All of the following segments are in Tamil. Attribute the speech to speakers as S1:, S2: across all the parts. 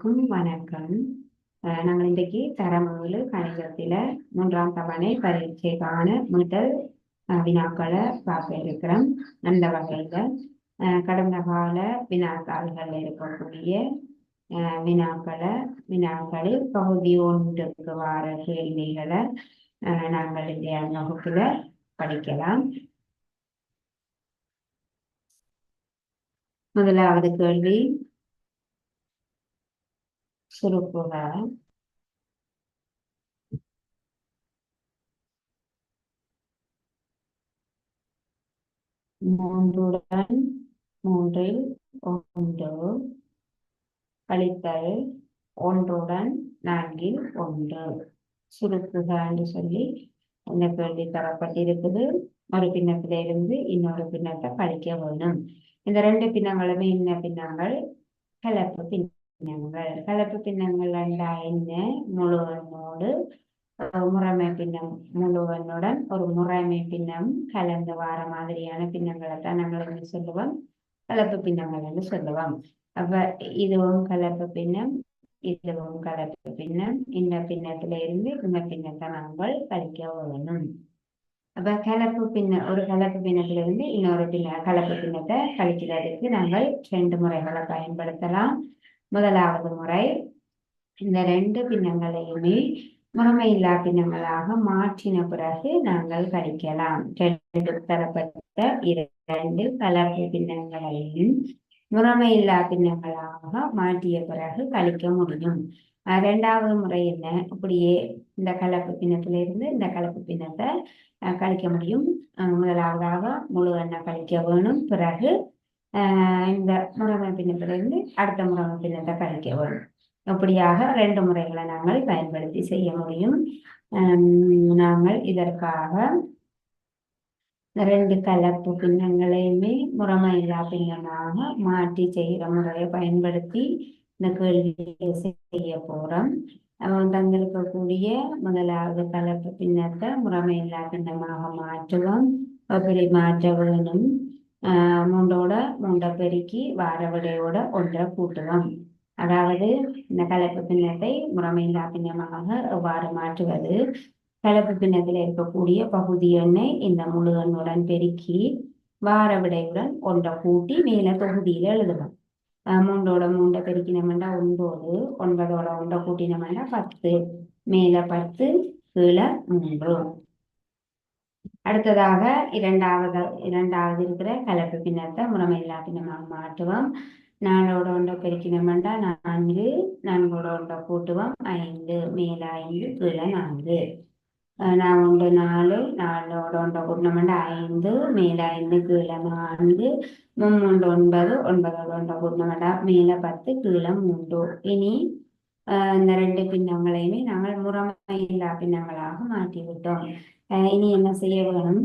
S1: அனைவருக்கும் வணக்கம். நாங்கள் இன்றைக்கு தரமேழு கணிதத்தில 3ஆம் தவணை பரீட்சைக்கான முதல் வினாக்களை பார்க்க இருக்கிறோம். அந்த வகையில கடந்த கால வினாத்தாள்கள் இருக்கக்கூடிய வினாக்களில் பகுதி ஒன்றுக்கு வார கேள்விகளை நாங்கள் இந்த வகுப்புல படிக்கலாம். முதலாவது கேள்வி, சுருக்குக. 3 3 1 கழித்தல் 1 4 1 சுருக்குக என்று சொல்லி இந்த கேள்வி தரப்பட்டிருக்குது. ஒரு பின்னத்திலிருந்து இன்னொரு பின்னத்தை கழிக்க வேணும். இந்த 2 பின்னங்களுமே என்ன பின்னங்கள்? கலப்பு பின்னங்கள். கலப்பு பின்னங்கள் என்ன? முழு எண்ணோடு முறைமை பின்னம், முழு எண்ணுடன் ஒரு முறைமை பின்னம் கலந்து வார மாதிரியான பின்னங்களை தான் நாங்கள் என்ன சொல்லுவோம்? கலப்பு பின்னங்கள் என்று சொல்லுவோம். அப்ப இதுவும் கலப்பு பின்னம், இதுவும் கலப்பு பின்னம். இந்த பின்னத்தில இருந்து இந்த பின்னத்தை நாங்கள் கழிக்க வேணும். அப்ப கலப்பு ஒரு கலப்பு பின்னத்திலிருந்து இன்னொரு கலப்பு பின்னத்தை கழிக்கிறதுக்கு நாங்கள் 2 முறைகளை பயன்படுத்தலாம். முதலாவது முறை, இந்த 2 பின்னங்களையுமே முறைமையில்லா பின்னங்களாக மாற்றின பிறகு நாங்கள் கழிக்கலாம். தரப்பட்ட 2 கலப்பு பின்னங்களையும் முறைமையில்லா பின்னங்களாக மாற்றிய பிறகு கழிக்க முடியும். 2வது முறை என்ன? அப்படியே இந்த கலப்பு பின்னத்திலிருந்து இந்த கலப்பு பின்னத்தை கழிக்க முடியும். முதலாவதாக முழு எண்ணை கழிக்க வேணும். பிறகு இந்த முறைமை பின்னத்திலிருந்து அடுத்த முறைமை பின்னத்தை கழிக்க வேணும். அப்படியாக 2 முறைகளை நாங்கள் பயன்படுத்தி செய்ய முடியும். நாங்கள் இதற்காக 2 கலப்பு பின்னங்களையுமே முறைமையில்லா பின்னமாக மாற்றி செய்கிற முறையை பயன்படுத்தி இந்த கேள்வியை செய்ய போறோம். தந்திருக்கக்கூடிய முதலாவது கலப்பு பின்னத்தை முறைமையில்லா பின்னமாக மாற்றுவோம். அப்படி மாற்ற வேணும். 3 பெருக்கி வார விடையோட 1 கூட்டுவோம். அதாவது இந்த கலப்பு பின்னத்தை முறைமையில்லா பின்னமாக எவ்வாறு மாற்றுவது? கலப்பு பின்னத்தில் இருக்கக்கூடிய பகுதி எண்ணை இந்த முழு எண்ணுடன் பெருக்கி வார விடையுடன் 1 கூட்டி மேல தொகுதியில எழுதுவோம். 3 பெருக்கினோம்னா 9, 9 1 கூட்டினோம்னா 10, மேல 10 கீழே 3. அடுத்ததாக இரண்டாவது இருக்கிற கலப்பு பின்னத்தை முறைமையில்லா பின்னமாக மாற்றுவோம். 4 1 பெருக்கினோம்னா 4, 4 1 கூட்டுவோம் 5, மேல 5 கீழே 4. 4 4, 4 1 கூட்டினோம்னா 5, மேல 5 கீழே 4, 3 9, 9 1 கூட்டினோம்னா மேல 10 கீழே 3. இனி இந்த 2 பின்னங்களையுமே நாங்கள் முறைமையில்லா பின்னங்களாக மாற்றிவிட்டோம். இனி என்ன செய்ய வேணும்?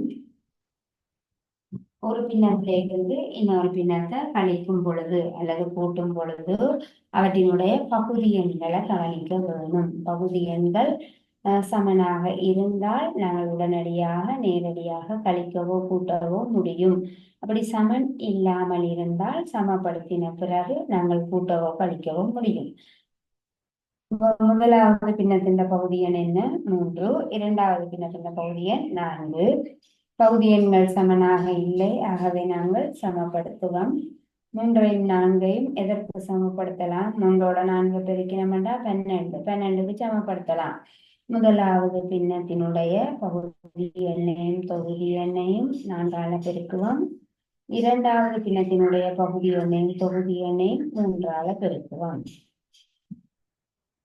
S1: ஒரு பின்னத்திலிருந்து இன்னொரு பின்னத்தை கழிக்கும் பொழுது அல்லது கூட்டும் பொழுது அவற்றினுடைய பகுதி எண்களை கவனிக்க வேணும். பகுதி எண்கள் சமனாக இருந்தால் நாங்கள் உடனடியாக நேரடியாக கழிக்கவோ கூட்டவோ முடியும். அப்படி சமன் இல்லாமல் இருந்தால் சமப்படுத்தின பிறகு நாங்கள் கூட்டவோ கழிக்கவோ முடியும். முதலாவது பின்னத்தின் பகுதி எண் என்ன? 3. இரண்டாவது பின்னத்தின் பகுதி எண் 4. பகுதி எண்கள் சமனாக இல்லை, ஆகவே நாங்கள் சமப்படுத்துவோம். 3 4 எதற்கு சமப்படுத்தலாம்? 3 4 பெருக்கினோம்னா 12, 12க்கு சமப்படுத்தலாம். முதலாவது பின்னத்தினுடைய பகுதி எண்ணையும் தொகுதி எண்ணையும் 4ஆல் பெருக்குவோம். இரண்டாவது பின்னத்தினுடைய பகுதி எண்ணையும் தொகுதி எண்ணையும் 3ஆல் பெருக்குவோம்.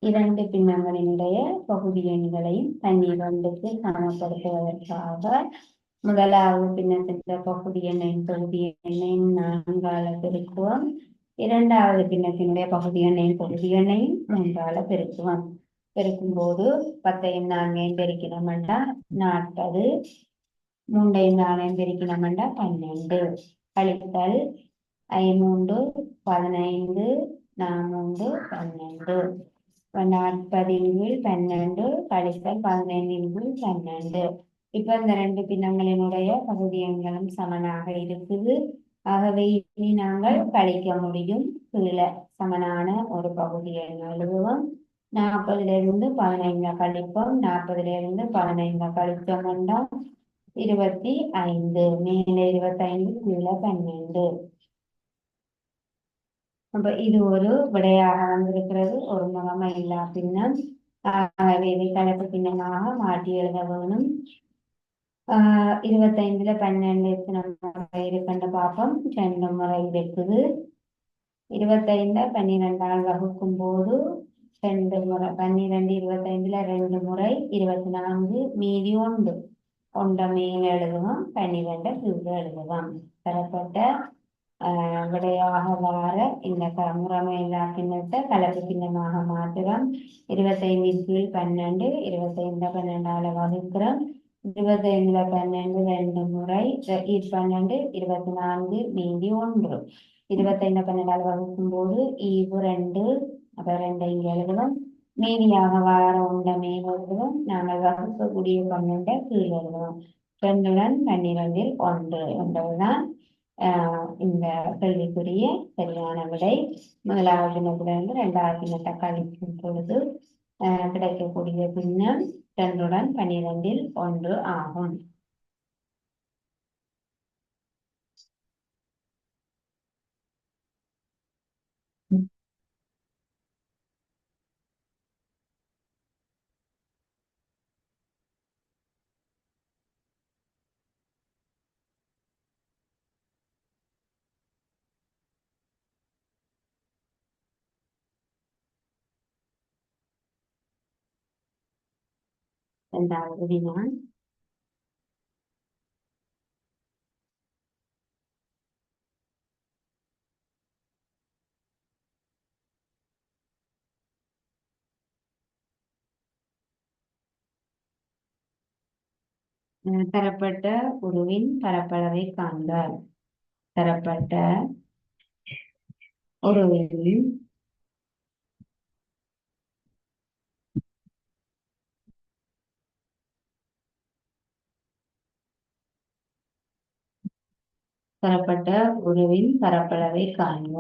S1: 2 பின்னங்களினுடைய பகுதி எண்களையும் 12க்கு சமப்படுத்துவதற்காக முதலாவது பின்னத்தின் பகுதி எண்ணையும் தொகுதி எண்ணையும் 4ஆல் பெருக்குவோம். இரண்டாவது பின்னத்தினுடைய பகுதி எண்ணையும் தொகுதி எண்ணையும் 3ஆல் பெருக்குவோம். பெருக்கும் போது 10 4 பெருக்கினோம்னா 40, 3 4 பெருக்கினோம்னா 12, கழித்தல் 3 15, 4 12, 40 12 கழித்தல் 15 12. இப்ப இந்த 2 பின்னங்களினுடைய பகுதி எண்களும் சமனாக இருக்குது. ஆகவே இனி நாங்கள் கழிக்க முடியும். கீழே சமனான ஒரு பகுதியை எழுதுவோம். 40 15 கழிப்போம். 40 15 கழித்தோம் என்றால் 25. மேலே 25, கீழே 12. அப்ப இது ஒரு விடையாக வந்திருக்கிறது. ஒரு முகமை இல்லா பின்னம். ஆகவே இதை கலப்பு பின்னமாக மாற்றி எழுத வேணும். 25ல 12 எத்தனை முறை இருக்குன்னு பார்ப்போம். 2 முறை இருக்குது. 25 12ஆல் வகுக்கும் போது 2 முறை 12 25ல 2 முறை 24, மீதி 1. 1 மேல் எழுதுவோம், 12 கீழே எழுதுவோம். தரப்பட்ட விடையாக வார இந்த முறைமை இல்லா பின்னத்தை கலப்பு பின்னமாக மாற்றுவோம். 25 கீழ் 12, 25 12ஆல வகுக்கிறோம். 25ல 12 2 முறை 12, 24 மீதி 1. 25 12ஆல் வகுக்கும் போது 2, அப்ப 2 இங்கே எழுதுவோம். மீதியாக வார 1 மேல் எழுதுவோம். நாங்கள் வகுக்கக்கூடிய 12 கீழ் எழுதுவோம். 2 12 1 என்பதுதான் இந்த கேள்விக்குரிய சரியான விடை. முதலாவது பின்னத்திலிருந்து 2வது பின்னத்தை கழிக்கும் பொழுது கிடைக்கக்கூடிய பின்னம் 2 12 1 ஆகும். இரண்டாவது வினா. தரப்பட்ட உருவின் பரப்பளவை காண்க. தரப்பட்ட உருவின் தரப்பட்ட உருவின் பரப்பளவை காண்க.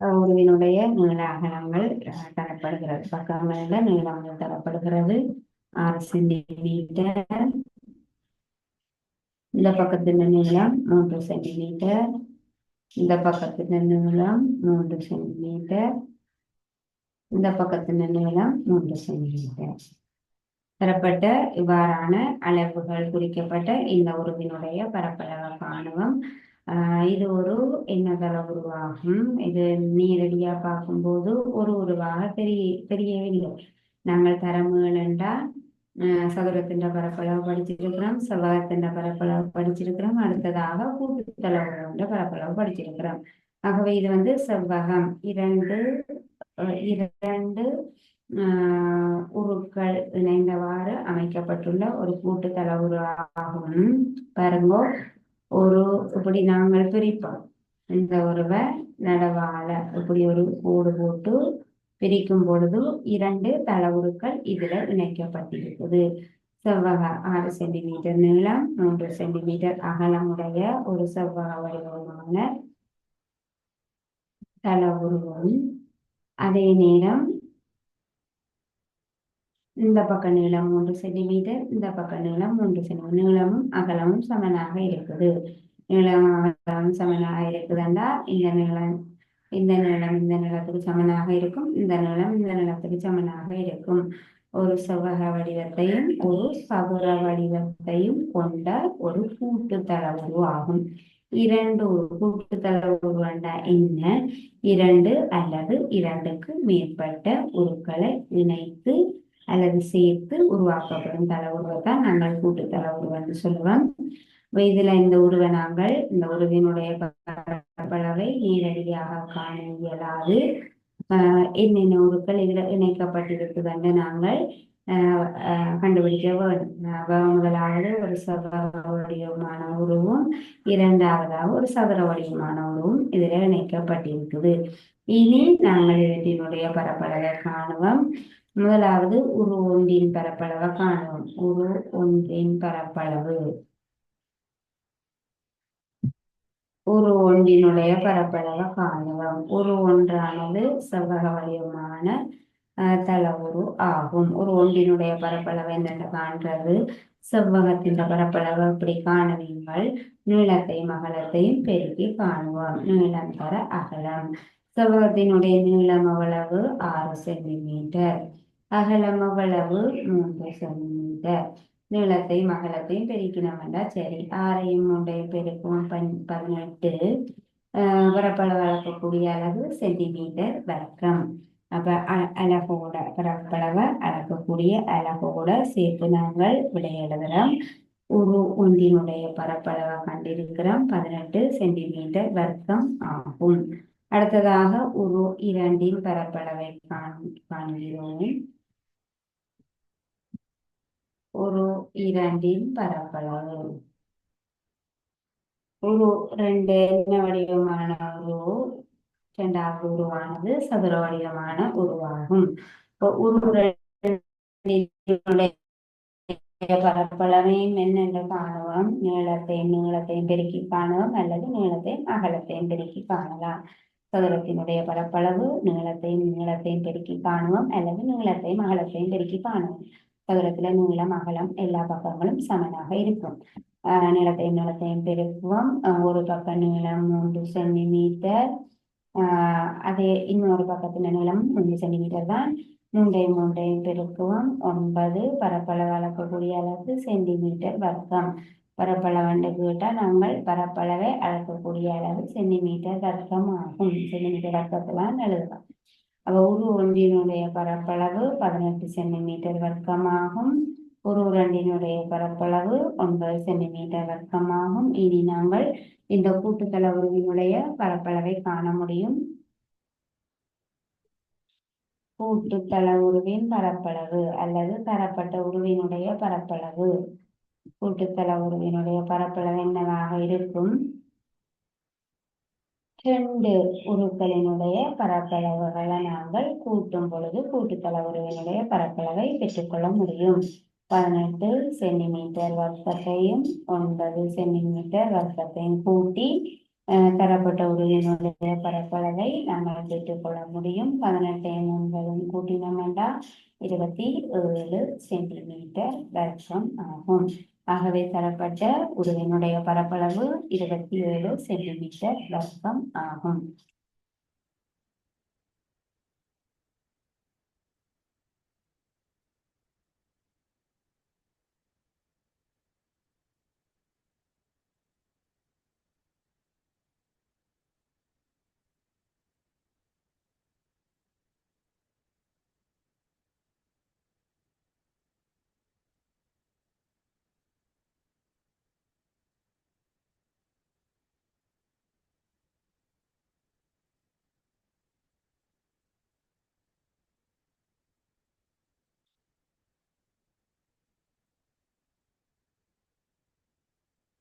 S1: உருவினுடைய நீள அகலங்கள் தரப்படுகிறது. பக்கங்களில் நீளங்கள் தரப்படுகிறது. 6 சென்டிமீட்டர். இந்த பக்கத்தின் நீளம் 3 சென்டிமீட்டர். இந்த பக்கத்தின் நீளம் 3 சென்டிமீட்டர். இந்த பக்கத்தின் நீளம் 3 சென்டிமீட்டர். தரப்பட்ட இவ்வாறான அளவுகள் குறிக்கப்பட்ட இந்த உருவினுடைய பரப்பளவை காணுவோம். இது ஒரு எண்ணதள உருவாகும். இது நேரடியா பார்க்கும்போது ஒரு உருவாக தெரியவில்லை. நாங்கள் தரமுகள் என்றால் சதுரத்தின் பரப்பளவு படிச்சிருக்கிறோம், செவ்வகத்தின் பரப்பளவு படிச்சிருக்கிறோம், அடுத்ததாக கூட்டுத்தளவுகளோட பரப்பளவு படிச்சிருக்கிறோம். ஆகவே இது வந்து செவ்வகம். இரண்டு உருக்கள் இணைந்தவாறு அமைக்கப்பட்டுள்ள ஒரு கூட்டுத்தள உருவாகும். பாருங்க, ஒரு இப்படி நாங்கள் பிரிப்போம். இந்த உருவை நடவால இப்படி ஒரு கோடு போட்டு பிரிக்கும் பொழுது 2 தளவுருக்கள் இதுல இணைக்கப்பட்டிருக்குது. செவ்வக 6 சென்டிமீட்டர் நீளம், 3 சென்டிமீட்டர் அகலமுடைய ஒரு செவ்வக வடிவமான தளவுருவும், அதே நேரம் இந்த பக்க நீளம் 3 சென்டிமீட்டர், இந்த பக்க நீளம் 3 சென்டிமீட்டர். நீளமும் அகலமும் சமனாக இருக்குது. நீளமும் அகலமும் சமனாக இருக்குதுண்டா இந்த நீளம் இந்த நீளத்துக்கு சமனாக இருக்கும், இந்த நீளம் இந்த நீளத்துக்கு சமனாக இருக்கும். ஒரு செவ்வக வடிவத்தையும் ஒரு சதுர வடிவத்தையும் கொண்ட ஒரு கூட்டுத்தள உருவாகும். 2 கூட்டுத்தள உருவாண்டா என்ன? 2 அல்லது 2க்கு மேற்பட்ட உருக்களை இணைத்து அல்லது சேர்த்து உருவாக்கப்படும் தள உருவத்தான் நாங்கள் கூட்டுத்தள உருவம் சொல்லுவோம். இதுல இந்த உருவை நாங்கள் இந்த உருவினுடைய பரப்பளவை நேரடியாக காண இயலாது. என்னென்ன உருக்கள் இதுல இணைக்கப்பட்டிருக்குதுன்னு நாங்கள் கண்டுபிடிக்க வேண்டும். முதலாவது ஒரு செவ்வக வடிவமான உருவும், இரண்டாவதாக ஒரு சதுர வடிவமான உருவும் இதுல இணைக்கப்பட்டிருக்குது. இனி நாங்கள் இவற்றினுடைய பரப்பளவை காணுவோம். முதலாவது உரு ஒன்றின் பரப்பளவை காணுவோம். உரு ஒன்றின் பரப்பளவு உரு ஒன்றினுடைய பரப்பளவை காணுவோம். உரு ஒன்றானது செவ்வக வடிவமான தளவுரு ஆகும். ஒரு ஒன்றினுடைய பரப்பளவு என்னென்ன காண்றது? செவ்வகத்தின் பரப்பளவு அப்படி காணுவீங்கள். நீளத்தையும் அகலத்தையும் பெருக்கி காணுவோம். நீளம் தர அகலம். செவ்வகத்தினுடைய நீளம் அவ்வளவு 6 சென்டிமீட்டர், அகலம் அவ்வளவு 3 சென்டிமீட்டர். நீளத்தையும் அகலத்தையும் பெருக்கினோம்னா சரி, 6ஐயும் 3ஐயும் பெருக்குவோம் 18. பரப்பளவு அளக்கக்கூடிய அளவு சென்டிமீட்டர் வர்க்கம். அப்ப அலகோட பரப்பளவை அளக்கக்கூடிய அலகோட சேர்த்து நாங்கள் விடை எழுதுறோம். உரு ஒன்றினுடைய பரப்பளவை கண்டிருக்கிறோம் 18 சென்டிமீட்டர் வர்க்கம் ஆகும். அடுத்ததாக உரு இரண்டின் பரப்பளவை காண்கிறோம். உரு இரண்டின் பரப்பளவு உரு 2 என்ன வடிவமான உரு? இரண்டாவது உருவானது சதுர வடிவமான உருவாகும். உரு பரப்பளவையும் என்னென்று காணுவோம். நீளத்தையும் பெருக்கி காணுவோம், அல்லது நீளத்தையும் அகலத்தையும் பெருக்கி காணலாம். சதுரத்தினுடைய பரப்பளவு நீளத்தையும் பெருக்கி காணுவோம், அல்லது நீளத்தையும் அகலத்தையும் பெருக்கி காணுவோம். சதுரத்துல நீளம் அகலம் எல்லா பக்கங்களும் சமனாக இருக்கும். நீளத்தையும் பெருக்குவோம். ஒரு பக்கம் நீளம் 3 சென்டிமீட்டர், அதே இன்னொரு பக்கத்தின் நீளம் 3 சென்டிமீட்டர் தான். 3ஐயும் பெருக்குவோம் 9. பரப்பளவு அளக்கக்கூடிய அளவு சென்டிமீட்டர் வர்க்கம். பரப்பளவு கேட்டால் நாங்கள் பரப்பளவை அளக்கக்கூடிய அளவு சென்டிமீட்டர் வர்க்கம் ஆகும். சென்டிமீட்டர் வர்க்கத்தெல்லாம் எழுதலாம். உரு ஒன்றினுடைய பரப்பளவு 18 சென்டிமீட்டர் வர்க்கமாகும். உரு இரண்டினுடைய பரப்பளவு 9 சென்டிமீட்டர் வர்க்கமாகும். இனி நாங்கள் இந்த கூட்டுத்தள உருவினுடைய பரப்பளவை காண முடியும். கூட்டுத்தள உருவின் பரப்பளவு அல்லது தரப்பட்ட உருவினுடைய பரப்பளவு. கூட்டுத்தள உருவினுடைய பரப்பளவு என்னவாக இருக்கும்? 2 உருக்களினுடைய பரப்பளவுகளை நாங்கள் கூட்டும் பொழுது கூட்டுத்தள உருவினுடைய பரப்பளவை பெற்றுக்கொள்ள முடியும். 18 சென்டிமீட்டர் வர்க்கத்தையும் 9 சென்டிமீட்டர் வர்க்கத்தையும் கூட்டி தரப்பட்ட உருவினுடைய பரப்பளவை நாங்கள் பெற்றுக்கொள்ள முடியும். 18ஐயும் 9ஐயும் கூட்டினோம்னா 27 சென்டிமீட்டர் வர்க்கம் ஆகும். ஆகவே தரப்பட்ட உருவினுடைய பரப்பளவு 27 சென்டிமீட்டர் வர்க்கம் ஆகும்.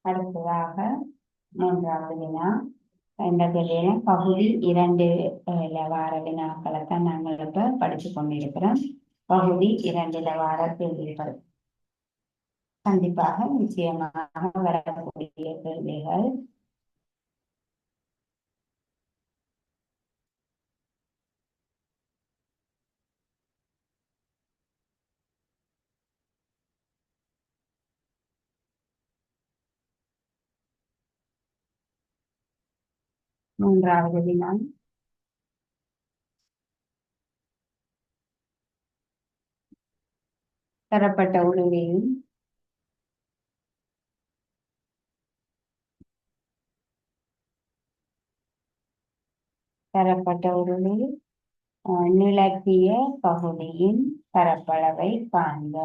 S1: அடுத்ததாக 3வது வினா. இந்த பகுதி 2 வார வினாக்களை தான் நாங்கள் இப்ப படிச்சு கொண்டிருக்கிறோம். பகுதி 2 வார கேள்விகள் கண்டிப்பாக நிச்சயமாக வரக்கூடிய கேள்விகள். மூன்றாவது வினா. தரப்பட்ட உருவில் நிலத்திய பகுதியின் பரப்பளவை காண்க.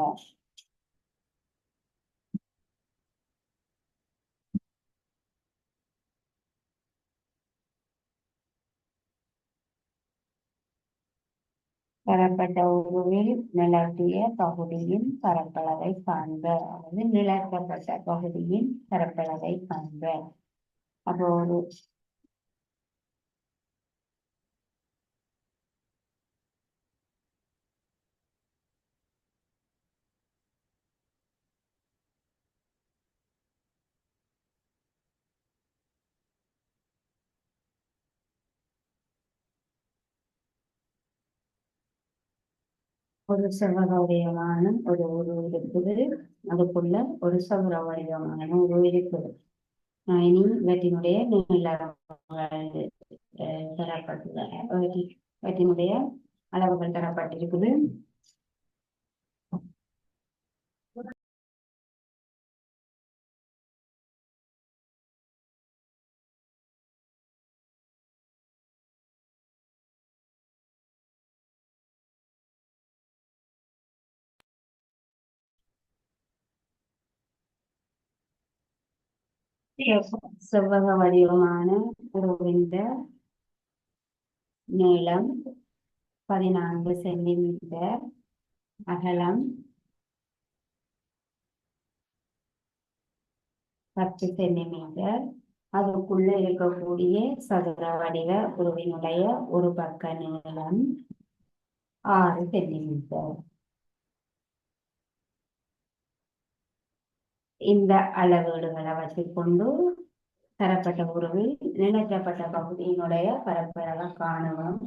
S1: தரப்பட்ட உருவில் நிலத்திய பகுதியின் பரப்பளவை காண்க. அதாவது நிலத்தப்பட்ட பகுதியின் பரப்பளவை காண்க. அப்போ ஒரு செவ்வக வடிவமான ஒரு உரு இருக்குது. அதுக்குள்ள ஒரு சதுர வடிவமான உரு இருக்குது. இனி இவற்றினுடைய நீளங்கள் தரப்பட்டுள்ளன. இவற்றினுடைய அளவுகள் தரப்பட்டிருக்குது. செவ்வக வடிவமான உருவின் நீளம் 14 சென்டிமீட்டர், அகலம் 10 சென்டிமீட்டர். அதுக்குள்ள இருக்கக்கூடிய சதுர வடிவ உருவினுடைய ஒரு பக்க நீளம் 6 சென்டிமீட்டர். இந்த அளவீடுகளை வச்சுக்கொண்டு தரப்பட்ட உருவில் நினைக்கப்பட்ட பகுதியினுடைய பரப்பளவை காணவும்.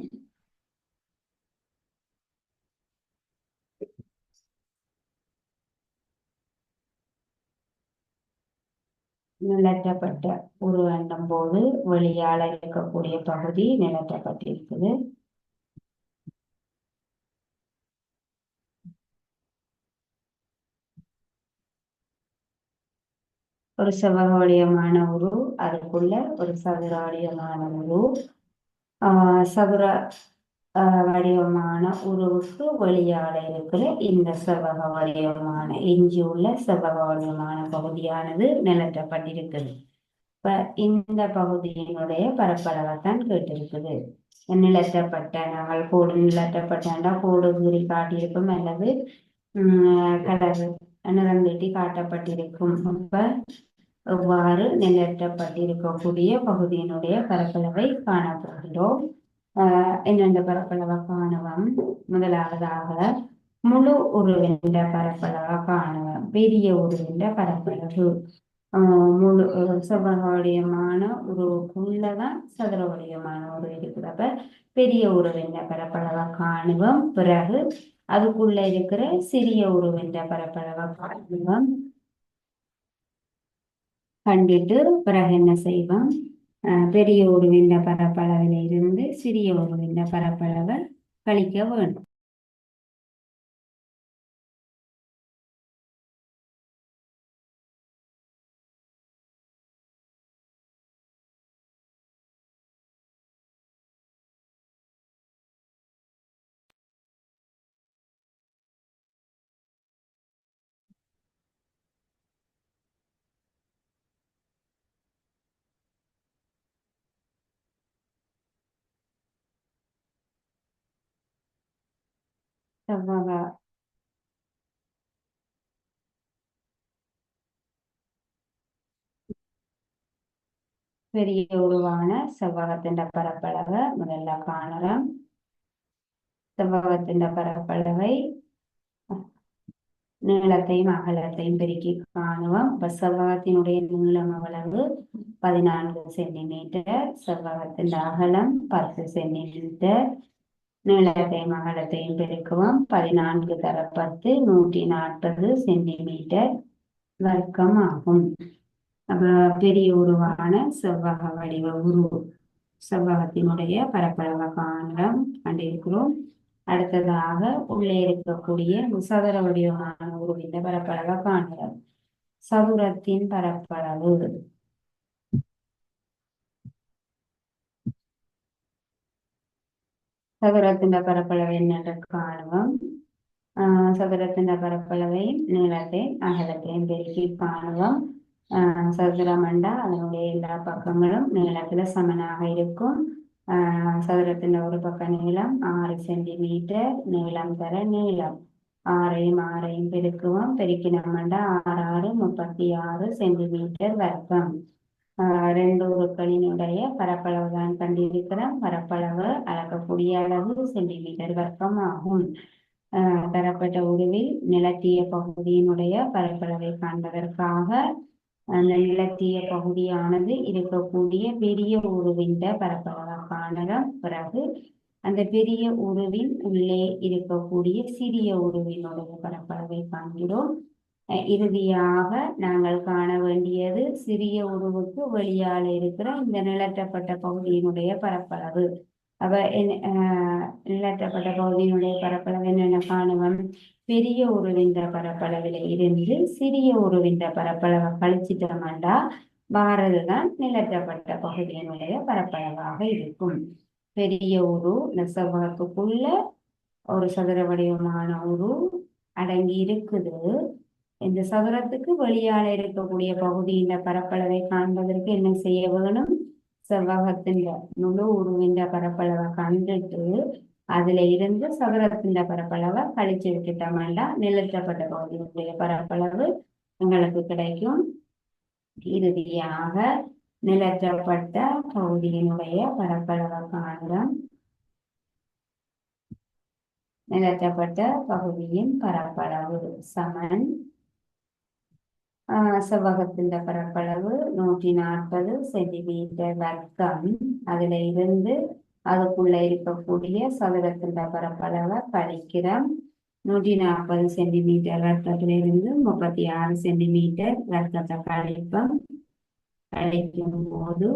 S1: நிலத்தப்பட்ட உருவென்னும் போது வெளியால இருக்கக்கூடிய பகுதி நிலத்தப்பட்டிருக்குது. ஒரு செவ்வக வடிவமான உரு, அதுக்குள்ள ஒரு சதுர வடிவமான உரு. சதுர வடிவமான உருவுக்கு வெளியால இருக்கிற இந்த செவ்வக வடிவமான உள்ள செவ்வக வடிவமான பகுதியானது நிலத்தப்பட்டிருக்குது. இப்ப இந்த பகுதியினுடைய பரப்பளவை தான் கேட்டிருக்குது. நிலத்தப்பட்ட நாங்கள் கோடு நிலத்தப்பட்டா கோடு கூறி காட்டியிருக்கும், அல்லது கடல் நிறந்தீட்டி காட்டப்பட்டிருக்கும். அப்ப எவ்வாறு நிலத்தப்பட்டிருக்கக்கூடிய பகுதியினுடைய பரப்பளவை காணப்படுகிறோம். என்னென்ன பரப்பளவை காணுவோம். முதலாவதாக முழு உருவின் பரப்பளவை காணுவோம். பெரிய உருவின் பரப்பளவு முழு செவ்வக வடிவமான உருவுக்குள்ளதான் சதுர வடிவமான உரு இருக்கிறப்ப பெரிய உருவின் பரப்பளவை காணுவோம். பிறகு அதுக்குள்ள இருக்கிற சிறிய உருவின் பரப்பளவை காணுவோம். கண்டுட்டு பிறகு என்ன செய்வோம், பெரிய உருவின் பரப்பளவில் இருந்து சிறிய உருவின் பரப்பளவை கழிக்க வேண்டும். செவ்வக பெரிய உருவான செவ்வகத்தின் பரப்பளவை முதல்ல காணலாம். செவ்வகத்தின் பரப்பளவை நீளத்தையும் அகலத்தையும் பெருக்கி காணுவோம். இப்ப செவ்வகத்தினுடைய நீளம் அவ்வளவு 14 சென்டிமீட்டர், செவ்வகத்தின் அகலம் 10 சென்டிமீட்டர். நீளத்தையும் அகலத்தையும் பெருக்குவோம். 14 தர 10 140 சென்டிமீட்டர் வர்க்கம் ஆகும். அப்ப பெரிய உருவான செவ்வக வடிவ உரு செவ்வகத்தினுடைய பரப்பளவை காணலாம் கண்டிருக்கிறோம். அடுத்ததாக உள்ளே இருக்கக்கூடிய சதுர வடிவமான உருவின் பரப்பளவை காணலாம். சதுரத்தின் பரப்பளவு சதுரத்தின் பரப்பளவு என்னென்று காணுவோம். சதுரத்தின் பரப்பளவையும் நீளத்தையும் அகலத்தையும் பெருக்கி காணுவோம். சதுரம் என்றால் அதனுடைய எல்லா பக்கங்களும் நீளத்துல சமனாக இருக்கும். சதுரத்தின் ஒரு பக்க நீளம் 6 சென்டிமீட்டர், நீளம் தர நீளம் 6ஐயும் பெருக்குவோம். பெருக்கினோம்னா 6 36 சென்டிமீட்டர் வர்க்கம். ரெண்டு உருக்களினுடைய பரப்பளவு தான் கண்டிருக்கிறோம். பரப்பளவு அளக்கக்கூடிய அளவு சென்டிமீட்டர் வர்க்கம் ஆகும். தரப்பட்ட உருவில் நிலத்திய பகுதியினுடைய பரப்பளவை காண்பதற்காக அந்த நிலத்திய பகுதியானது இருக்கக்கூடிய பெரிய உருவின் பரப்பளவை காணலாம். பிறகு அந்த பெரிய உருவின் உள்ளே இருக்கக்கூடிய சிறிய உருவினுடைய பரப்பளவை காண்கிறோம். இறுதியாக நாங்கள் காண வேண்டியது சிறிய உருவுக்கு வெளியால் இருக்கிற இந்த நிலத்தப்பட்ட பகுதியினுடைய பரப்பளவு. அப்ப நிலத்தப்பட்ட பகுதியினுடைய பரப்பளவு என்னென்ன காணுவோம்? பெரிய உருவின்ற பரப்பளவில் இருந்து சிறிய உருவின்ற பரப்பளவை கழிச்சிட்டோம்டா வாரதுதான் நிலத்தப்பட்ட பகுதியினுடைய பரப்பளவாக இருக்கும். பெரிய உரு இந்த செவ்வகத்துக்குள்ள ஒரு சதுர வடிவமான உரு அடங்கி இருக்குது. இந்த சதுரத்துக்கு வெளியால இருக்கக்கூடிய பகுதியின் பரப்பளவை காண்பதற்கு என்ன செய்ய வேணும்? செவ்வகத்தின் முழு உருவின் பரப்பளவை கண்டுட்டு அதுல இருந்து சதுரத்தின் பரப்பளவை கழிச்சு விட்டுட்டோம்னா நிலத்தப்பட்ட பகுதியினுடைய பரப்பளவு எங்களுக்கு கிடைக்கும். இறுதியாக நிலத்தப்பட்ட பகுதியினுடைய பரப்பளவை காணலாம். நிலத்தப்பட்ட பகுதியின் பரப்பளவு சமன் செவ்வகத்தின் பரப்பளவு 140 சென்டிமீட்டர் வர்க்கம். அதுல இருந்து அதுக்குள்ள இருக்கக்கூடிய சதுரத்தின் பரப்பளவை கழிக்கிறோம். 140 சென்டிமீட்டர் வர்க்கத்திலிருந்து 36 சென்டிமீட்டர் வர்க்கத்தை கழிப்போம். கழிக்கும் போது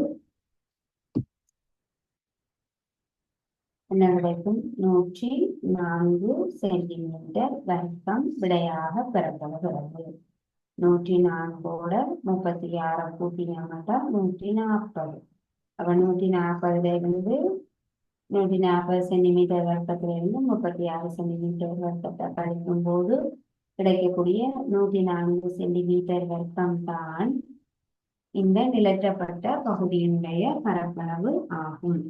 S1: என்ன கிடைக்கும்? 104 சென்டிமீட்டர் வர்க்கம் விடையாக பெறப்படுகிறது. 104ஓட 36 கூட்டினோம்னா 140. அப்ப 140 இருந்து 140 சென்டிமீட்டர் வர்க்கத்திலிருந்து 36 சென்டிமீட்டர் வர்க்கத்தை கழிக்கும் போது கிடைக்கக்கூடிய 104 சென்டிமீட்டர் வர்க்கம் தான் இந்த நிலத்தப்பட்ட பகுதியினுடைய பரப்பளவு ஆகும்.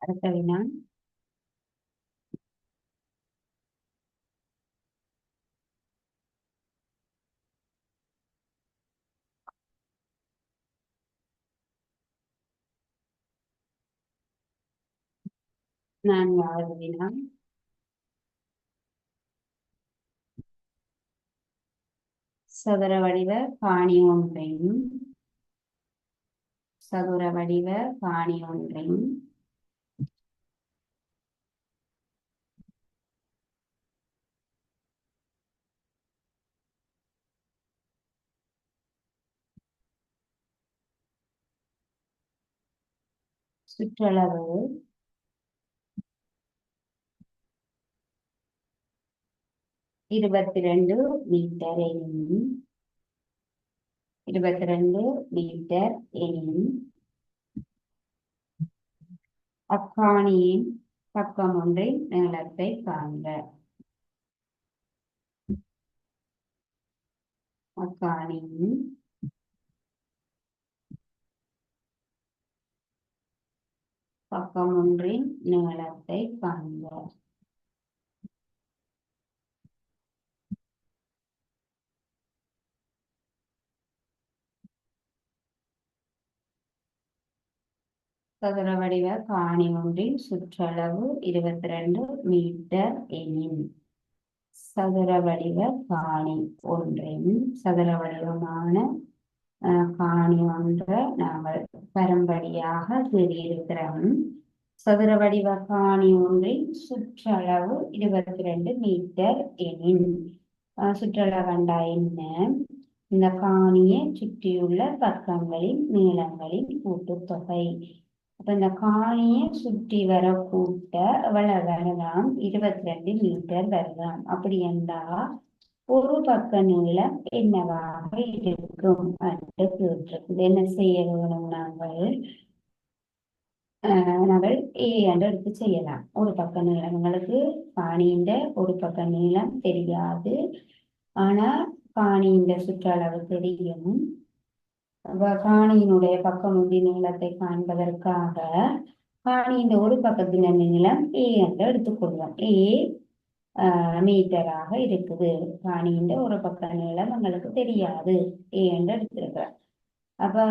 S1: அடுத்த வினா, நான்காவது வினா, சதுர வடிவ பாணி ஒன்றையும் சுற்றளவு 22 மீட்டர் எனினும் 22 மீட்டர் எனினும் அக்காணியின் பக்கம் ஒன்றின் நீளத்தை காண்க. அக்காணியின் பக்கம் ஒன்றின் நீளத்தை காண்க. சதுர வடிவ காணி ஒன்றின் சுற்றளவு 22 மீட்டர் எனின் சதுர வடிவ காணி ஒன்றின் சதுர வடிவமான காணி ஒன்று நாங்கள் பரம்படியாக தேடியிருக்கிறோம். சதுர வடிவ காணி ஒன்றின் சுற்றளவு 22 மீட்டர் எனின் சுற்றளவண்டா என்ன? இந்த காணியை சுற்றியுள்ள பக்கங்களின் நீளங்களின் கூட்டுத்தொகை. அப்ப இந்த காணியை சுற்றி வர கூட்ட எவ்வளவு வரலாம்? 22 மீட்டர் வரலாம். அப்படி என்றா ஒரு பக்க நீளம் என்னவாக இருக்கும் என்று கேட்டிருக்குது. என்ன செய்ய வேணும்? நாங்கள் ஏ என்று எடுத்து செய்யலாம். ஒரு பக்க நீளம் உங்களுக்கு காணியின் ஒரு பக்க நீளம் தெரியாது, ஆனா காணியின் சுற்றளவு தெரியும். காணியினுடைய பக்கம் ஒன்றி நீளத்தை காண்பதற்காக காணியின் ஒரு பக்கத்தின் நீளம் ஏ என்று எடுத்துக்கொள்வோம். ஏ மீட்டராக இருக்குது. காணியின் ஒரு பக்க நீளம் உங்களுக்கு தெரியாது, ஏ என்று எடுத்திருக்கிறேன். அப்ப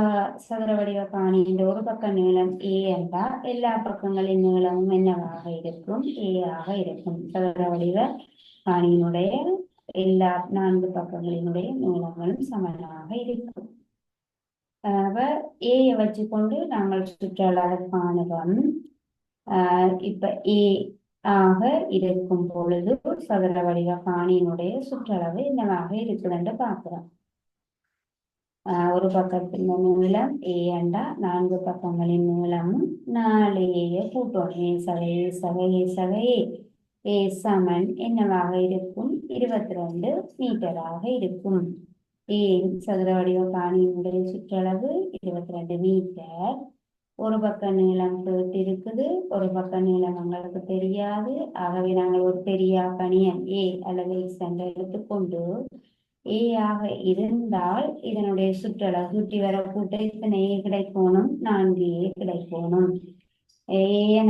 S1: சதுர வடிவ காணியின் ஒரு பக்க நீளம் ஏ என்றால் எல்லா பக்கங்களின் நீளமும் என்னவாக இருக்கும்? ஏ ஆக இருக்கும். சதுர வடிவ காணியினுடைய எல்லா 4 பக்கங்களினுடைய நீளங்களும் சமனாக இருக்கும். ஏ வச்சுக்கொண்டு நாங்கள் சுற்றளவு காணுவோம். இப்ப ஏ ஆக இருக்கும் பொழுது சதுர வடிவ காணியினுடைய சுற்றளவு என்னவாக இருக்குது என்று பார்க்கிறோம். ஒரு பக்கத்தின் நீளம் ஏ என்றா 4 பக்கங்களின் நீளமும் 4 ஏ கூட்டணும். ஏ சமன் என்னவாக இருக்கும்? 22 மீட்டராக இருக்கும். ஏ சதுர வடிவ காணியினுடைய சுற்றளவு 22 மீட்டர். ஒரு பக்க நீளம் இருக்குது, ஒரு பக்க நீளம் எங்களுக்கு தெரியாது. ஆகவே நாங்கள் ஒரு பெரிய கணியன் ஏ அல்லது எக்ஸ் என்று எடுத்துக்கொண்டு ஏ ஆக இருந்தால் இதனுடைய சுற்றளவு சுற்றி வர கூட்ட இத்தனை ஏ கிடைக்கணும்? 4 ஏ கிடைக்கணும். ஏ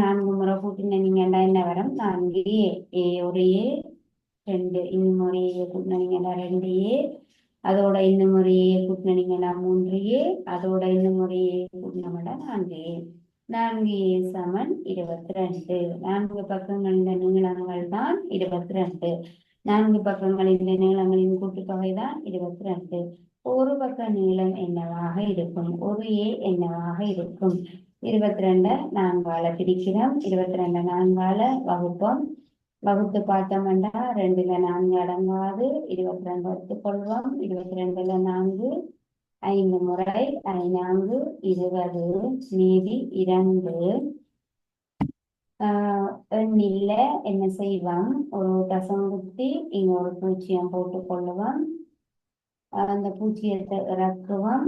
S1: 4 முறை கூட்டின நீங்கண்டா என்ன வரும்? 4 ஏ. ஏ ஒரு ஏ, 2 இன்னும் ஒரு ஏ கூட்டினீங்கன்னா 2 ஏ, அதோட இன்னும் ஒரு ஏ கூட்டினீங்கன்னா 3 ஏ, அதோட இன்னும் ஒரு ஏ கூட்டினோம்னா 4 ஏ. 4 ஏ சமன் 22. 4 பக்கங்களின் நீளங்கள் தான் 22. 4 பக்கங்களின் நீளங்களின் கூட்டுத்தொகை தான் 22. ஒரு பக்க நீளம் என்னவாக இருக்கும்? ஒரு ஏ என்னவாக இருக்கும்? 22 4ஆல பிரிக்கிறோம். 22 4ஆல வகுப்போம். வகுத்து பார்த்தோம்னா 2ல 4 அடங்காது. 22 எடுத்துக்கொள்வோம். 22ல 4 5 முறை 4 20, மீதி 2. எண்ணில என்ன செய்வோம்? ஒரு தசம் குத்தி இங்க ஒரு பூஜ்ஜியம் போட்டுக்கொள்ளுவோம். அந்த பூஜ்ஜியத்தை இறக்குவோம்.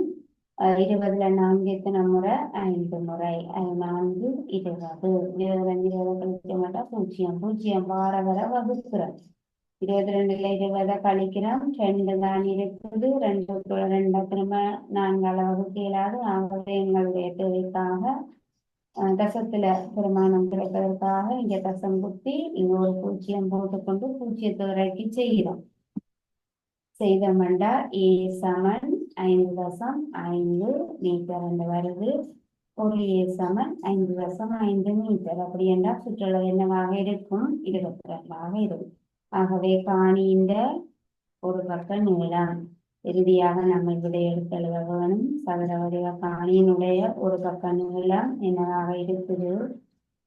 S1: 20ல 4 எத்தனை முறை? 5 முறை. 4 20. 22 கழிக்க மாட்டா பூஜ்ஜியம். பூஜ்ஜியம் வார வர வகுக்கிறோம். 22ல 20 கழிக்கிறோம். 2 தான் இருக்குது. 2 திரும்ப 4ஆல வகுக்க இயலாது. ஆகவே எங்களுடைய தேவைக்காக தசத்துல பெருமானம் கிடைப்பதற்காக இங்க தசம் குத்தி இங்க ஒரு பூஜ்ஜியம் போட்டுக்கொண்டு பூஜ்ஜியத்தை இறக்கி செய்கிறோம். செய்தோம்டா ஏ சமன் 5.5 மீட்டர் என்று வருது. ஒரு ஏ சமன் 5.5 மீட்டர். அப்படி என்றால் சுற்றளவு என்னவாக இருக்கும்? 22ஆக இருக்கும். ஆகவே காணியின் ஒரு பக்க நீளம். இறுதியாக நம்ம விடை எடுத்து எழுத வேணும். சதுர வடிவ காணியினுடைய ஒரு பக்க நீளம் என்னவாக இருக்குது?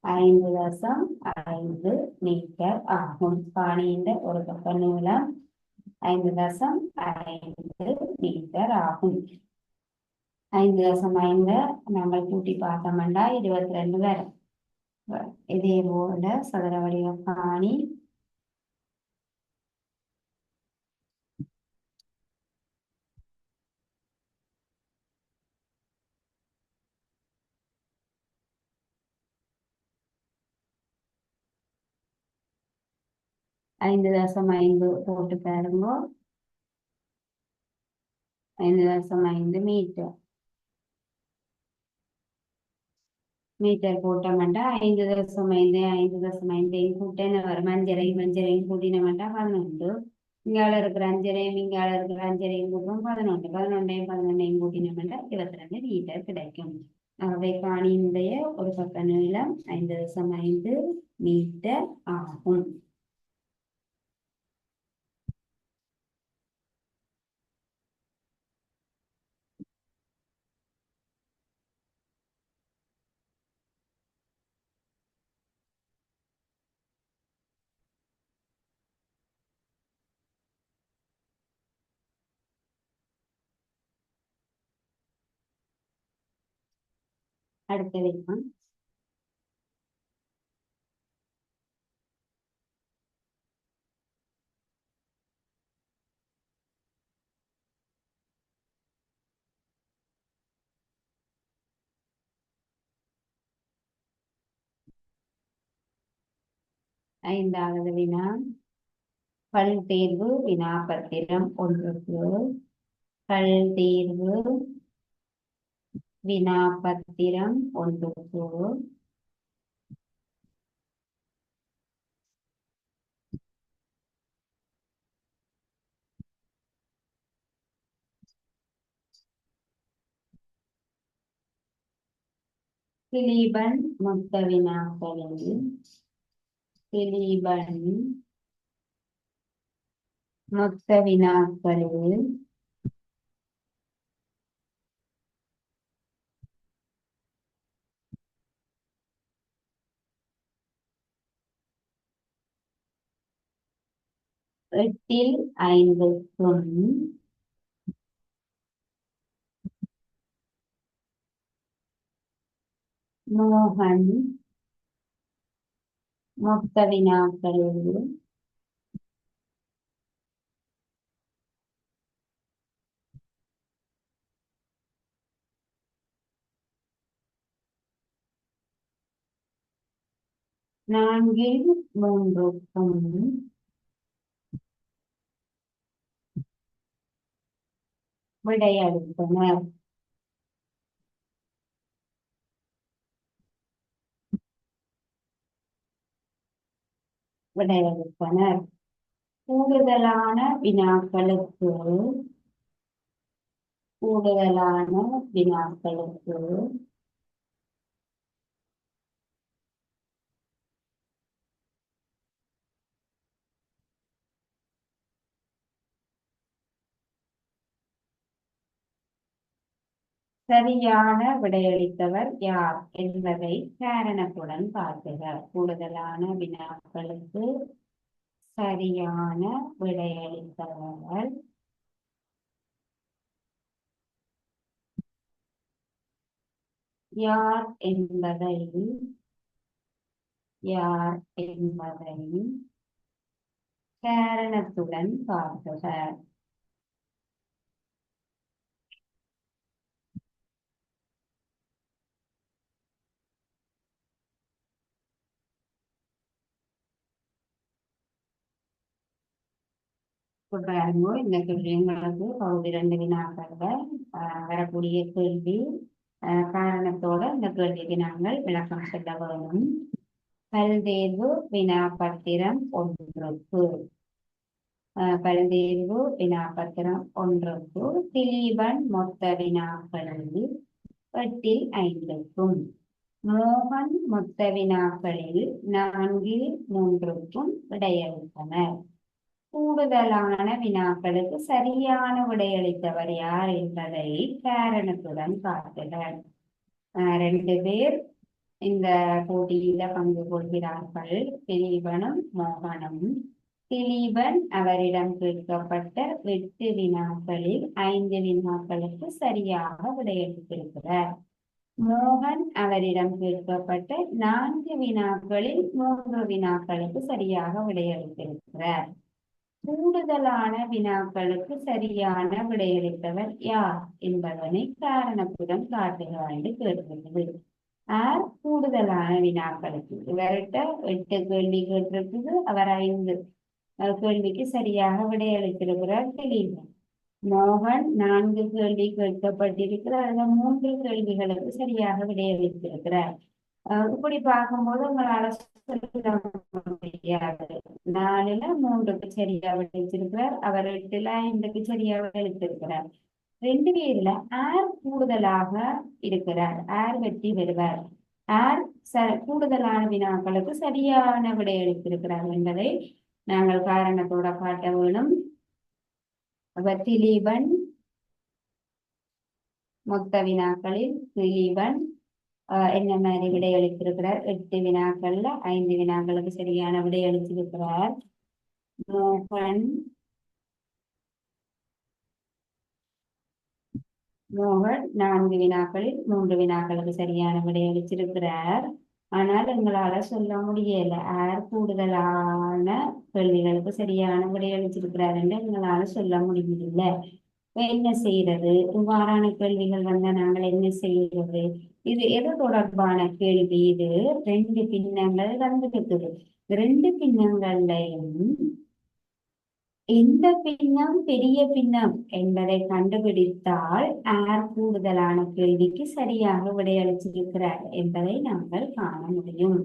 S1: 5.5 மீட்டர் ஆகும். காணியின் ஒரு பக்க நீளம் 5.5 மீட்டர் ஆகும். 5.5 நாங்கள் கூட்டி பார்த்தோம்னா 22 வரும். இதே போல சதுர வடிவ காணி 5.5 போட்டு பாருங்க. 5.5 மீட்டர். மீட்டர் போட்டோம்னா 5.5 5.5 கூட்டின வரும். மஞ்சரையும் கூட்டினோம்னா 12. இங்கால இருக்கிற அஞ்சரையும் இங்கால இருக்கிற அஞ்சரையும் கூட்டும் 11. 11 கூட்டினோம்னா 22 மீட்டர் கிடைக்கும். ஆகவே காணியினுடைய ஒரு பக்க நீளம் 5.5 மீட்டர் ஆகும். அடுத்த வினா. ஐந்தாவது வினா. பல் தேர்வு வினாபத்திரம் ஒன்றுக்கு பல் தேர்வு வினாபத்திரம் ஒன்றுக்கு திலீபன் மொத்த வினாக்களில் திலீபன் மொத்த வினாக்களில் எட்டில் 5க்கும் மோகன் மொத்த வினாக்களில் 4/3க்கும் விடையளித்தனர். கூடுதலான வினாக்களுக்கு சரியான விடையளித்தவர் யார் என்பதை காரணத்துடன் பார்க்க. கூடுதலான வினாக்களுக்கு சரியான விடையளித்தவர் யார் என்பதை காரணத்துடன் பார்க்க. இந்த கேள்விங்களுக்கு பகுதி 2 வினாக்கள் வரக்கூடிய கேள்வி காரணத்தோட இந்த கேள்விக்கு நாங்கள் விளக்கம் சொல்ல வேண்டும். பல்தேர்வு வினாபத்திரம் ஒன்றுக்கு திலீபன் மொத்த வினாக்களில் 8இல் 5க்கும் மோகன் மொத்த வினாக்களில் 4/3க்கும் விடையளித்தனர். கூடுதலான வினாக்களுக்கு சரியான விடையளித்தவர் யார் என்பதை காரணத்துடன் காட்டுகிறார். 2 பேர் இந்த போட்டியில பங்கு கொள்கிறார்கள். திலீபனும் மோகனும். திலீபன் அவரிடம் கேட்கப்பட்ட 8 வினாக்களில் 5 வினாக்களுக்கு சரியாக விடையளித்திருக்கிறார். மோகன் அவரிடம் கேட்கப்பட்ட 4 வினாக்களில் 3 வினாக்களுக்கு சரியாக விடையளித்திருக்கிறார். கூடுதலான வினாக்களுக்கு சரியான விடையளித்தவர் யார் என்பதனை காரணத்துடன் காட்டுக என்று கேட்கிறது. கூடுதலான வினாக்களுக்கு இவர்கிட்ட 8 கேள்வி கேட்டிருக்குது. அவர் 5 கேள்விக்கு சரியாக விடையளித்திருக்கிறார் திலீபன். மோகன் 4 கேள்வி கேட்கப்பட்டிருக்கிறார். அந்த 3 கேள்விகளுக்கு சரியாக விடையளித்திருக்கிறார். இப்படி பார்க்கும்போது உங்களால சொல்ல முடியாது. 4ல் 3க்கு சரியா விடையளித்திருக்கிறார். அவர் 8ல் 5க்கு சரியா விடையளித்திருக்கிறார். 2 பேர்ல ஆர் கூடுதலாக இருக்கிறார், ஆர் வெற்றி பெறுவார், ஆர் கூடுதலான வினாக்களுக்கு சரியான விடையளித்திருக்கிறார் என்பதை நாங்கள் காரணத்தோட காட்ட வேணும். திலீபன் மொத்த வினாக்களில் திலீபன் என்ன மாதிரி விடையளித்திருக்கிறார்? 8 வினாக்கள்ல 5 வினாக்களுக்கு சரியான விடையளித்திருக்கிறார். மோகன் மோகன் 4 வினாக்களில் 3 வினாக்களுக்கு சரியான விடையளிச்சிருக்கிறார். ஆனால் எங்களால சொல்ல முடியல யார் கூடுதலான கேள்விகளுக்கு சரியான விடையளிச்சிருக்கிறார் என்று எங்களால சொல்ல முடியல. என்ன செய்யறது? இவ்வாறான கேள்விகள் வந்தா நாங்கள் என்ன செய்யறது? இது எது தொடர்பான கேள்வி? இது 2 பின்னங்கள் வந்திருக்குது. 2 பின்னங்கள்லையும் எந்த பின்னம் பெரிய பின்னம் என்பதை கண்டுபிடித்தால் யார் கூடுதலான கேள்விக்கு சரியாக விடையளிச்சிருக்கிறார் என்பதை நாங்கள் காண முடியும்.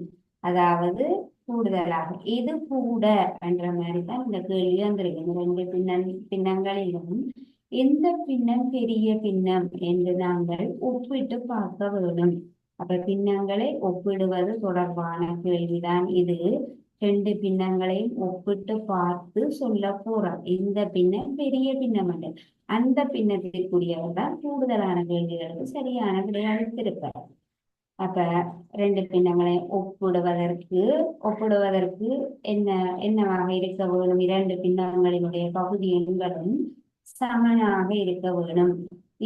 S1: அதாவது கூடுதலாக இது கூட என்ற மாதிரி தான் இந்த கேள்வி வந்திருக்கு. 2 பின்னங்களிலும் எந்த பின்னம் பெரிய பின்னம் என்று நாங்கள் ஒப்பிட்டு பார்க்க வேண்டும். அப்ப பின்னங்களை ஒப்பிடுவது தொடர்பான கேள்விதான் இது. 2 பின்னங்களையும் ஒப்பிட்டு பார்த்து சொல்ல போறோம். இந்த பின்னம் பெரிய பின்னம் அல்ல, அந்த பின்னத்திற்குரியவர் தான் கூடுதலான கேள்விகளுக்கு சரியான விடை அளித்திருப்பார். அப்ப 2 பின்னங்களை ஒப்பிடுவதற்கு என்னவாக இருக்க வேண்டும்? 2 பின்னங்களினுடைய பகுதி எண்களும் சமனாக இருக்க வேண்டும்.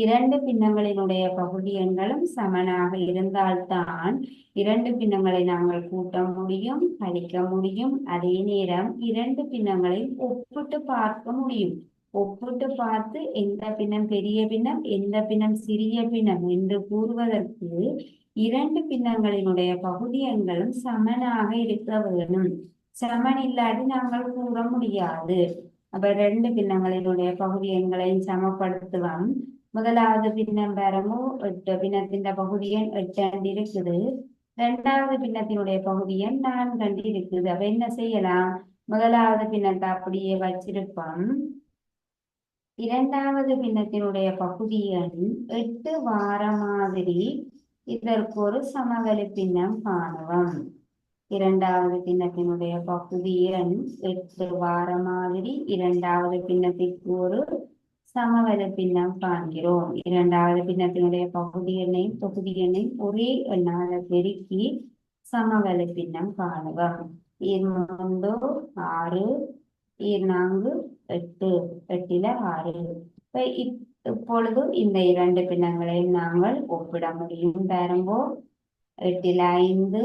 S1: 2 பின்னங்களினுடைய பகுதி எண்களும் சமனாக இருந்தால்தான் 2 பின்னங்களை நாங்கள் கூட்ட முடியும், கழிக்க முடியும். அதே நேரம் 2 பின்னங்களை ஒப்பிட்டு பார்க்க முடியும். ஒப்பிட்டு பார்த்து எந்த பின்னம் பெரிய பின்னம், எந்த பின்னம் சிறிய பின்னம் என்று கூறுவதற்கு 2 பின்னங்களினுடைய பகுதி எண்களும் சமனாக இருக்க வேண்டும். சமன் இல்லாது நாங்கள் கூற முடியாது. அப்ப 2 பின்னங்களினுடைய பகுதி எண்களையும் சமப்படுத்துவோம். முதலாவது பின்னம் பெறமோ 8, பின்னத்தின் பகுதி எண் 8 இருக்குது. 2வது பின்னத்தினுடைய பகுதி எண் 4 இருக்குது. அப்ப என்ன செய்யலாம்? முதலாவது பின்னத்தை அப்படியே வச்சிருப்போம். 2வது பின்னத்தினுடைய பகுதி எண் 8 வார மாதிரி இதற்கு ஒரு சமவெளி பின்னம் காணுவோம். 2வது பின்னத்தினுடைய பகுதி எண் 8 வார மாதிரி 2வது பின்னத்திற்கு ஒரு சமவெளி பின்னம் காண்கிறோம். 2வது பின்னத்தினுடைய பகுதி எண்ணையும் தொகுதி எண்ணையும் ஒரே எண்ணால பெருக்கி சமவெளி பின்னம் காணுவோம். 3 6 4 8 8ல 6. இப்பொழுது இந்த 2 பின்னங்களையும் நாங்கள் ஒப்பிட முடியும். பாருங்கோ, 8ல 5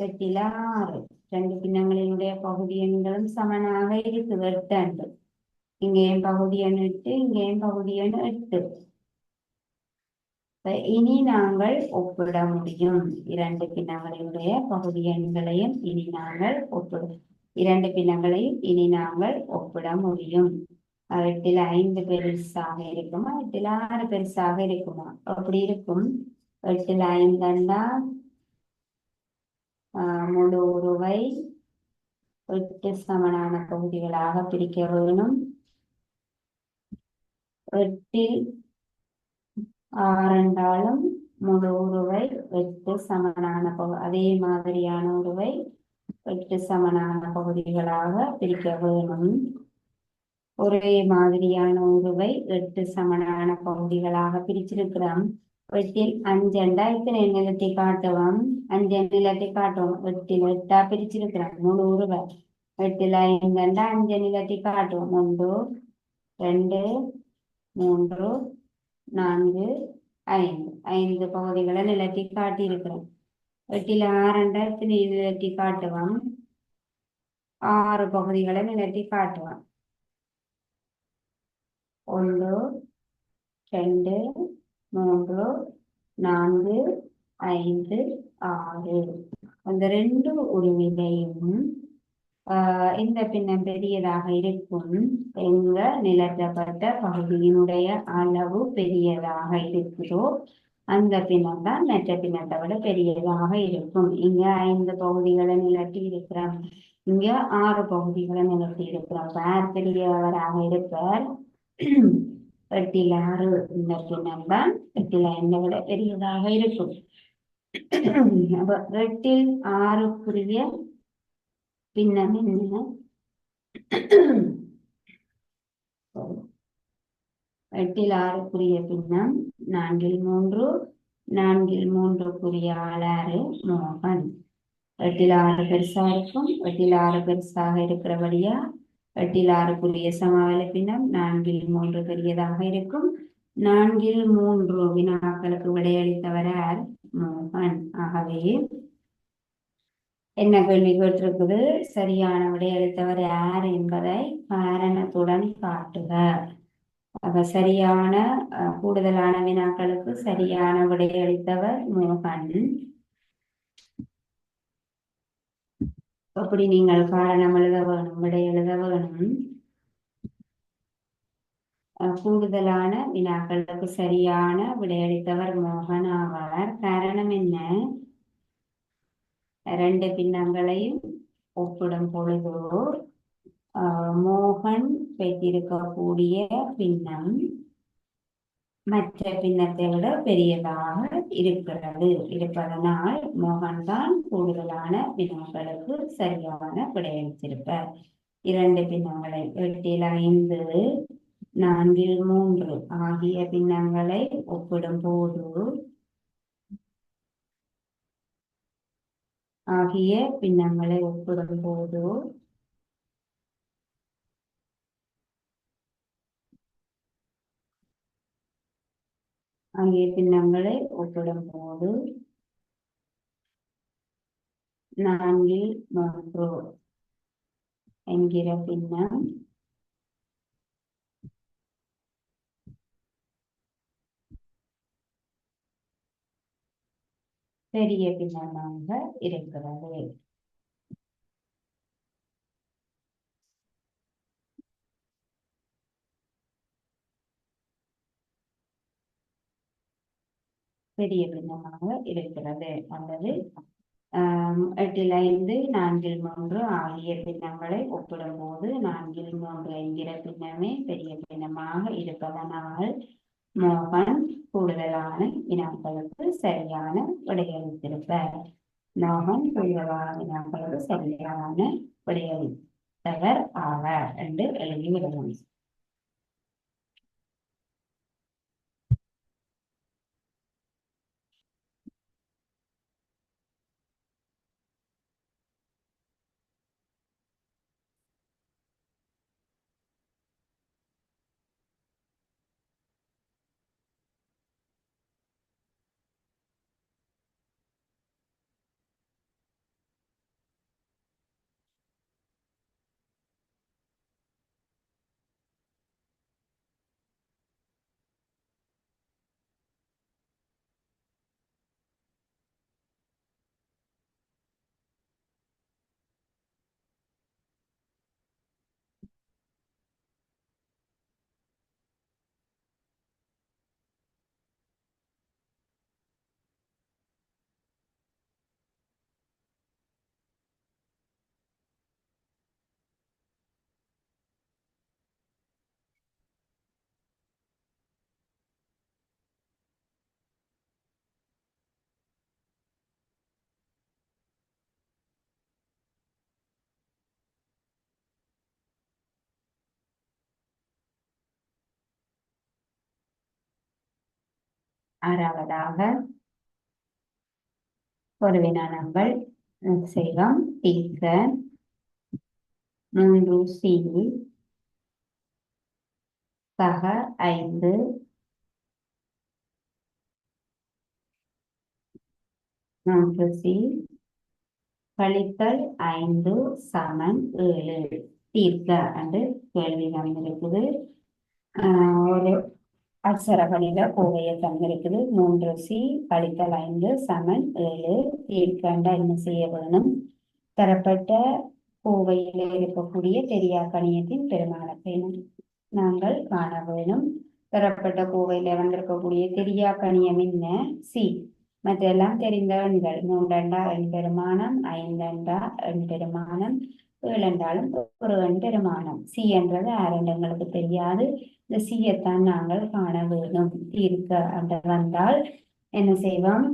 S1: 8ல 6. 2 பின்னங்களினுடைய பகுதி எண்களும் சமனாக இருக்குது. 8 இங்கேயும் பகுதி எண் 8, இங்கேயும் பகுதி எண் 8. இனி நாங்கள் ஒப்பிட முடியும். 2 பின்னங்களினுடைய பகுதி எண்களையும் இனி நாங்கள் 2 பின்னங்களையும் இனி நாங்கள் ஒப்பிட முடியும். 8ல 5 பெருசாக இருக்குமா, 8ல 6 பெருசாக இருக்குமா? அப்படி இருக்கும். 8ல 5 முழு உருவை 8 சமனான பகுதிகளாக பிரிக்க வேணும். 8ல் 6 முழு உருவை 8 சமனான அதே மாதிரியான உருவை 8 சமனான பகுதிகளாக பிரிக்க வேணும். ஒரே மாதிரியான உருவை 8 சமனான பகுதிகளாக பிரிச்சிருக்கிறோம். 8ல் 5 இத்தனை நிலத்தை காட்டுவோம். 5 நிலத்தை காட்டுவோம். 8ல் 8 பிரிச்சிருக்கிறோம் முழு உருவை. 8ல் 5 5 நிலத்தை காட்டுவோம். 1 2 3 4 5 பகுதிகளை நிலத்தை காட்டியிருக்கிறோம். 8ல் 6 இத்தனை நிலத்தை காட்டுவோம். 6 பகுதிகளை நிலத்தை காட்டுவோம். 1 2 3 4 5 6. அந்த 2 உருவிலையும் இந்த பின்னம் பெரியதாக இருக்கும். எங்க நிலத்தப்பட்ட பகுதியினுடைய அளவு பெரியதாக இருக்குதோ அந்த பின்னம் தான் மற்ற பின்னத்தை விட பெரியதாக இருக்கும். இங்க 5 பகுதிகளை நிலத்தி இருக்கிறோம், இங்க 6 பகுதிகளை நிலத்தி இருக்கிறோம். யார் பெரியவராக இருப்பார்? 8ல் 6 இந்த பின்னம் தான் 8ல் 5 விட பெரியதாக இருக்கும். அப்ப 8ல் 6க்குரிய பின்னம் என்ன? 8ல் 6க்குரிய பின்னம் 4ல் 3. 4ல் 3க்குரிய ஆளாறு மோகன். 8ல் 6 பெருசா இருக்கும். 8ல் 6 பெருசாக இருக்கிறபடியா 8ல் 6க்குரிய சமவெளி பின்னம் 4ல் 3 பெரியதாக இருக்கும். நான்கில் 3 வினாக்களுக்கு விடையளித்தவர் யார்? மோகன். ஆகவே என்ன கேள்வி கேட்டிருக்குது? சரியான விடையளித்தவர் யார் என்பதை காரணத்துடன் காட்டுக. சரியான கூடுதலான வினாக்களுக்கு சரியான விடையளித்தவர் மோகன். அப்படி நீங்கள் காரணம் எழுத வேணும், விடை எழுத வேணும். கூடுதலான வினாக்களுக்கு சரியான விடையளித்தவர் மோகன் ஆவார். காரணம் என்ன? 2 பின்னங்களையும் ஒப்பிடும் பொழுது மோகன் பெற்றிருக்கக்கூடிய பின்னம் மற்ற பின்னத்தை விட பெரியதாக இருப்பதனால் மோகன் தான் கூடுதலான வினாக்களுக்கு சரியான விடையளித்திருப்பார். 2 பின்னங்களை 8இல் 5, 4இல் 3 ஆகிய பின்னங்களை ஒப்பிடும் போது நான்கில் 3 என்கிற பின்னம் பெரிய பின்னமாக இருக்கிறது. பெரிய பின்னமாக இருக்கிறது. அல்லது 8இல் 5, 4இல் 3 ஆகிய பின்னங்களை ஒப்பிடும் போது 4இல் 3 என்கிற பின்னமே பெரிய பின்னமாக இருப்பதனால் மோகன் கூடுதலான வினாக்களுக்கு சரியான விடையளித்திருப்பார். மோகன் கூடுதலான வினாக்களுக்கு சரியான விடையளித்தவர் ஆவார் என்று எழுதிவிடலாம். ஆறாவதாக ஒரு வினா நாங்கள் செய்வோம். தீர்க்க 3C சக 5 3C கழித்தல் 5 சமன் 7 தீர்க்க என்று கேள்வி தந்திருக்குது. ஒரு அக்ஷர கணித கோவையை தந்திருக்குது. 3C கழித்தல் 5 சமன் 7 தீர்க்க என்ன செய்ய வேணும்? தரப்பட்ட கோவையில் இருக்கக்கூடிய தெரியா கணியத்தின் பெருமானத்தை நாங்கள் காண வேணும். தரப்பட்ட கோவையில வந்திருக்கக்கூடிய தெரியா கணியம் என்ன? சி. மற்றெல்லாம் தெரிந்த எண்கள். 3 எண் பெருமானம், 5 எண் பெருமானம், 7 என்றாலும் ஒரு எண் பெருமானம். சி என்றது 6 எங்களுக்கு தெரியாது. இந்த சியத்தான் நாங்கள் காண வேணும். தீர்க்க என்று வந்தால் என்ன செய்வோம்?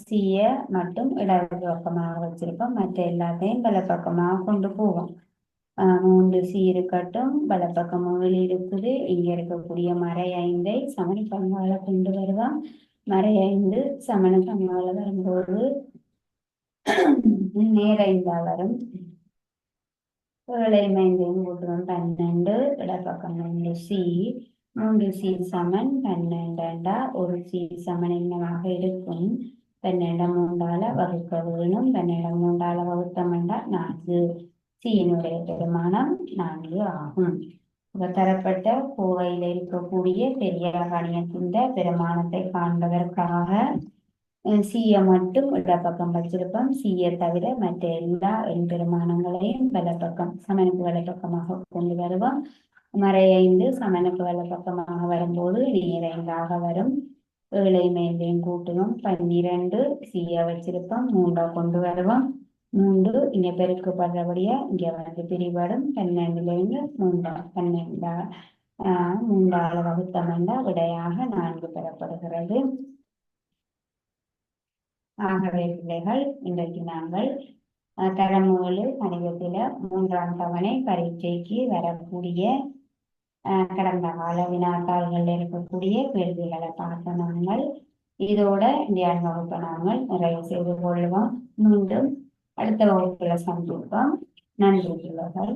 S1: சிய மட்டும் இடது பக்கமாக வச்சிருப்போம், மற்ற எல்லாத்தையும் வலப்பக்கமாக கொண்டு போவோம். 3C இருக்கட்டும், வலப்பக்கம் 7 இருக்குது. இங்க இருக்கக்கூடிய மறை 5ஐ சமண பங்கால கொண்டு வருவோம். மறை 5 சமண பங்கால வரும்போது நேர் 5 வரும். 7ஐயும் 5ஐயும் கூட்டுவோம் 12. இடப்பக்கம் 2C 3 சி சமன் 12 ஒரு சி சமன் என்னவாக இருக்கும்? 12 3ஆல வகுக்க வேணும். 12 3ஆல வகுத்தமெண்டா 4. சியினுடைய பெருமானம் 4 ஆகும். தரப்பட்ட கோவையில் இருக்கக்கூடிய பெரிய கணியத்தின் பெருமானத்தை காண்பதற்காக சியை மட்டும் இடப்பக்கம் வச்சிருப்போம். சியை தவிர மற்ற எல்லா எண் பெருமானங்களையும் வலப்பக்கம் சமனுக்கு வலப்பக்கமாக கொண்டு வருவோம். மறை 5 சமனுக்கு வலப்பக்கமாக வரும்போது நேர் 5ஆக வரும். 7 மேலையும் கூட்டுவோம். 12 சியை வச்சிருப்போம். 3 கொண்டு வருவோம். 3 இங்க பெருக்கப்படுறபடியா இங்க வந்து பிரிபடும். 12லிருந்து 3 3ஆல வகுத்தமெண்டா விடையாக 4 பெறப்படுகிறது. ஆகவே பிள்ளைகள், இன்றைக்கு நாங்கள் தரம் 7 கணிதத்தில 3ஆம் தவணை பரீட்சைக்கு வரக்கூடிய கடந்த கால வினாத்தாள்கள் இருக்கக்கூடிய கேள்விகளை பார்த்த நாங்கள் இதோட இந்த வகுப்பை நாங்கள் நிறைவு செய்து கொள்வோம். மீண்டும் அடுத்த வகுப்புல சந்திப்போம். நன்றி பிள்ளைகள்.